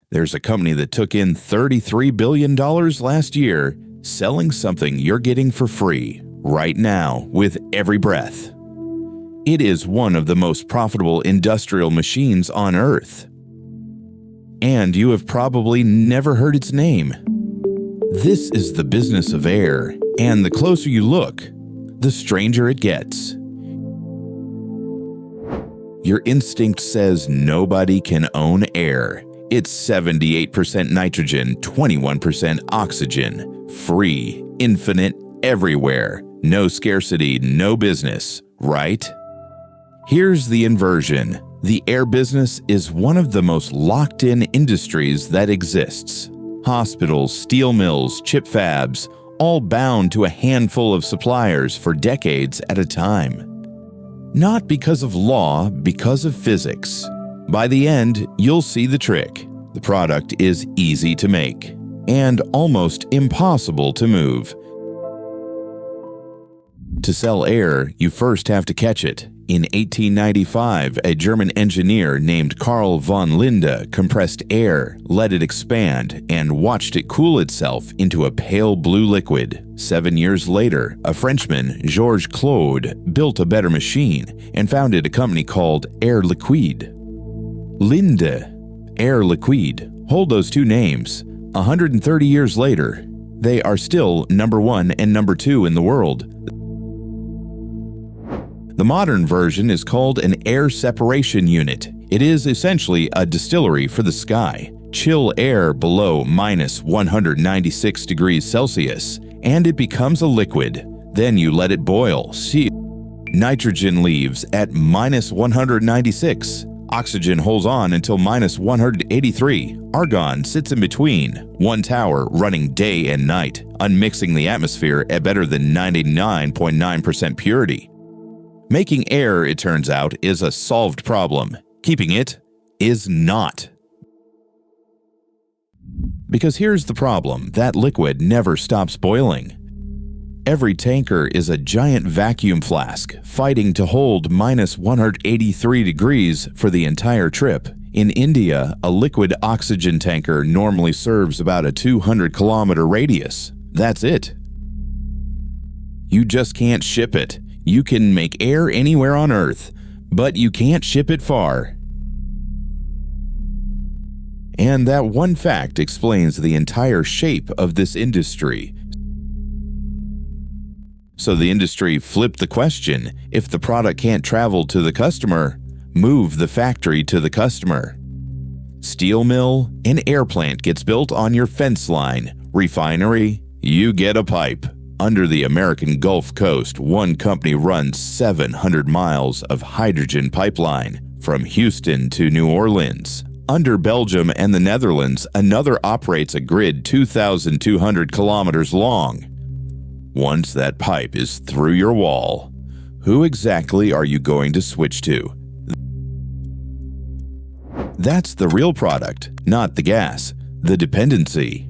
There's a company that took in $33 billion last year, selling something you're getting for free right now with every breath. It is one of the most profitable industrial machines on Earth. And you have probably never heard its name. This is the business of air, and the closer you look, the stranger it gets. Your instinct says nobody can own air. It's 78% nitrogen, 21% oxygen, free, infinite, everywhere, no scarcity, no business, right? Here's the inversion. The air business is one of the most locked-in industries that exists. Hospitals, steel mills, chip fabs, all bound to a handful of suppliers for decades at a time. Not because of law, because of physics. By the end, you'll see the trick. The product is easy to make and almost impossible to move. To sell air, you first have to catch it. In 1895, a German engineer named Carl von Linde compressed air, let it expand, and watched it cool itself into a pale blue liquid. 7 years later, a Frenchman, Georges Claude, built a better machine and founded a company called Air Liquide. Linde, Air Liquide, hold those two names. 130 years later, they are still number 1 and number 2 in the world. The modern version is called an air separation unit. It is essentially a distillery for the sky. Chill air below minus 196 degrees Celsius, and it becomes a liquid. Then you let it boil. Nitrogen leaves at minus 196. Oxygen holds on until minus 183. Argon sits in between. One tower running day and night, unmixing the atmosphere at better than 99.9% purity. Making air, it turns out, is a solved problem. Keeping it is not. Because here's the problem, that liquid never stops boiling. Every tanker is a giant vacuum flask, fighting to hold minus 183 degrees for the entire trip. In India, a liquid oxygen tanker normally serves about a 200-kilometer radius. That's it. You just can't ship it. You can make air anywhere on Earth, but you can't ship it far. And that one fact explains the entire shape of this industry. So the industry flipped the question: if the product can't travel to the customer, move the factory to the customer. Steel mill, an air plant gets built on your fence line. Refinery, you get a pipe. Under the American Gulf Coast, one company runs 700 miles of hydrogen pipeline from Houston to New Orleans. Under Belgium and the Netherlands, another operates a grid 2,200 kilometers long. Once that pipe is through your wall, who exactly are you going to switch to? That's the real product, not the gas, the dependency.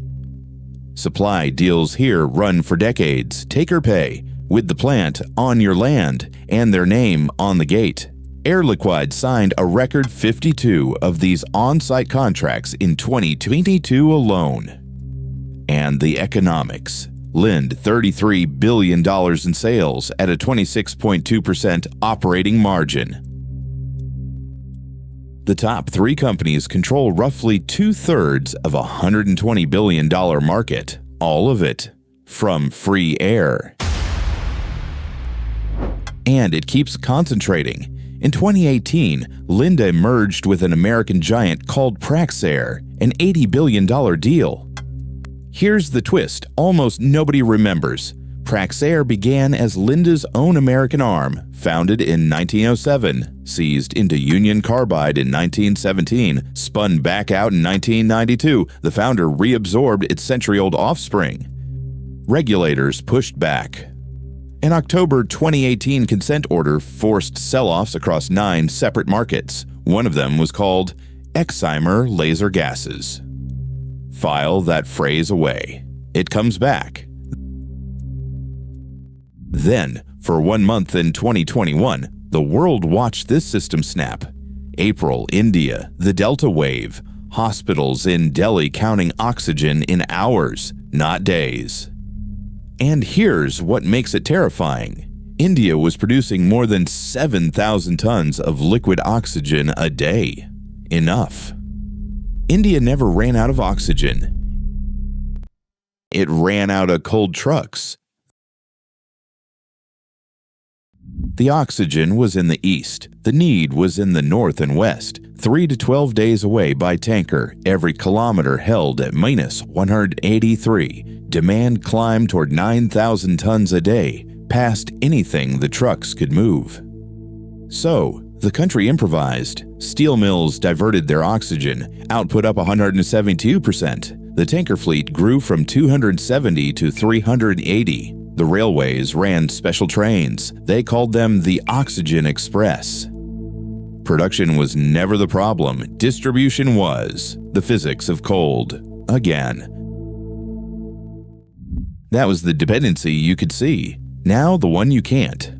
Supply deals here run for decades, take or pay, with the plant on your land and their name on the gate. Air Liquide signed a record 52 of these on-site contracts in 2022 alone. And the economics. Linde, $33 billion in sales at a 26.2% operating margin. The top 3 companies control roughly 2/3 of a $120 billion market. All of it from free air. And it keeps concentrating. In 2018, Linde merged with an American giant called Praxair, an $80 billion deal. Here's the twist almost nobody remembers. Praxair began as Linde's own American arm, founded in 1907, seized into Union Carbide in 1917, spun back out in 1992. The founder reabsorbed its century-old offspring. Regulators pushed back. An October 2018 consent order forced sell-offs across 9 separate markets. One of them was called excimer laser gases. File that phrase away. It comes back. Then, for 1 month in 2021, the world watched this system snap. April, India, the Delta wave. Hospitals in Delhi counting oxygen in hours, not days. And here's what makes it terrifying. India was producing more than 7,000 tons of liquid oxygen a day. Enough. India never ran out of oxygen. It ran out of cold trucks. The oxygen was in the east. The need was in the north and west. 3 to 12 days away by tanker, every kilometer held at minus 183. Demand climbed toward 9,000 tons a day, past anything the trucks could move. So, the country improvised. Steel mills diverted their oxygen, output up 172%. The tanker fleet grew from 270 to 380. The railways ran special trains. They called them the Oxygen Express. Production was never the problem. Distribution was. The physics of cold. Again. That was the dependency you could see. Now the one you can't.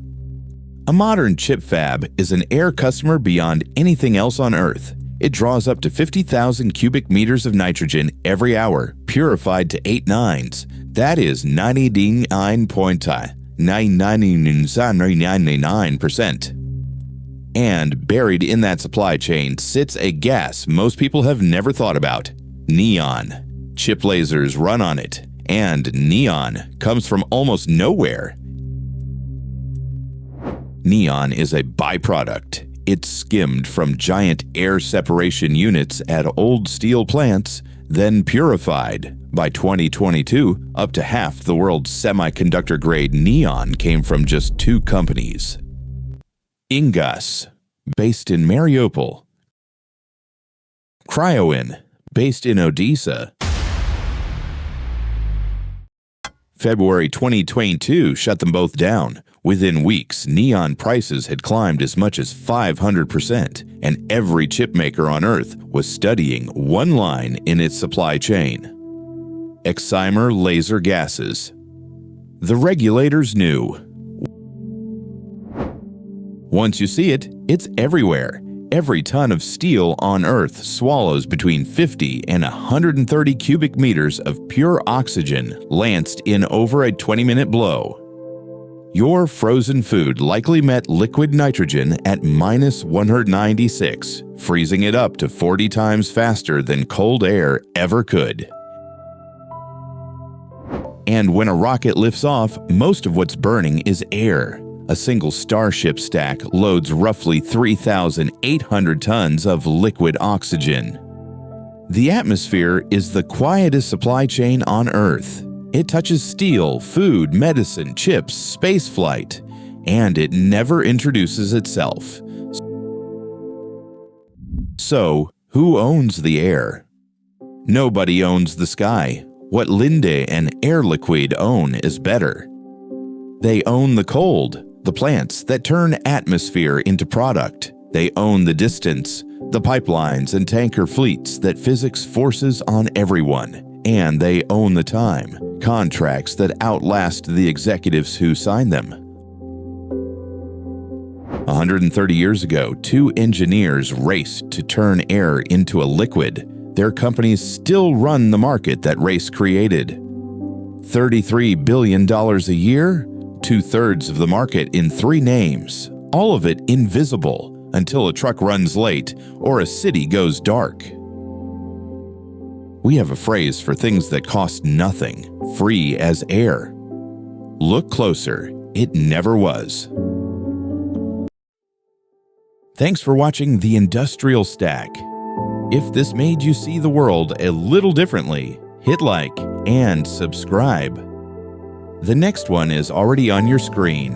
A modern chip fab is an air customer beyond anything else on Earth. It draws up to 50,000 cubic meters of nitrogen every hour, purified to 8 nines. That is 99.999%. And buried in that supply chain sits a gas most people have never thought about: neon. Chip lasers run on it, and neon comes from almost nowhere. Neon is a byproduct. It's skimmed from giant air separation units at old steel plants, then purified. By 2022, up to half the world's semiconductor-grade neon came from just 2 companies. Ingas, based in Mariupol. Cryogen, based in Odesa. February 2022 shut them both down. Within weeks, neon prices had climbed as much as 500%, and every chipmaker on Earth was studying one line in its supply chain: excimer laser gases. The regulators knew. Once you see it, it's everywhere. Every ton of steel on Earth swallows between 50 and 130 cubic meters of pure oxygen lanced in over a 20-minute blow. Your frozen food likely met liquid nitrogen at minus 196, freezing it up to 40 times faster than cold air ever could. And when a rocket lifts off, most of what's burning is air. A single Starship stack loads roughly 3,800 tons of liquid oxygen. The atmosphere is the quietest supply chain on Earth. It touches steel, food, medicine, chips, spaceflight, and it never introduces itself. So, who owns the air? Nobody owns the sky. What Linde and Air Liquide own is better. They own the cold, the plants that turn atmosphere into product. They own the distance, the pipelines and tanker fleets that physics forces on everyone. And they own the time, contracts that outlast the executives who sign them. 130 years ago, 2 engineers raced to turn air into a liquid. Their companies still run the market that race created. $33 billion a year? 2/3 of the market in 3 names, all of it invisible until a truck runs late or a city goes dark. We have a phrase for things that cost nothing, free as air. Look closer, it never was. Thanks for watching The Industrial Stack. If this made you see the world a little differently, hit like and subscribe. The next one is already on your screen.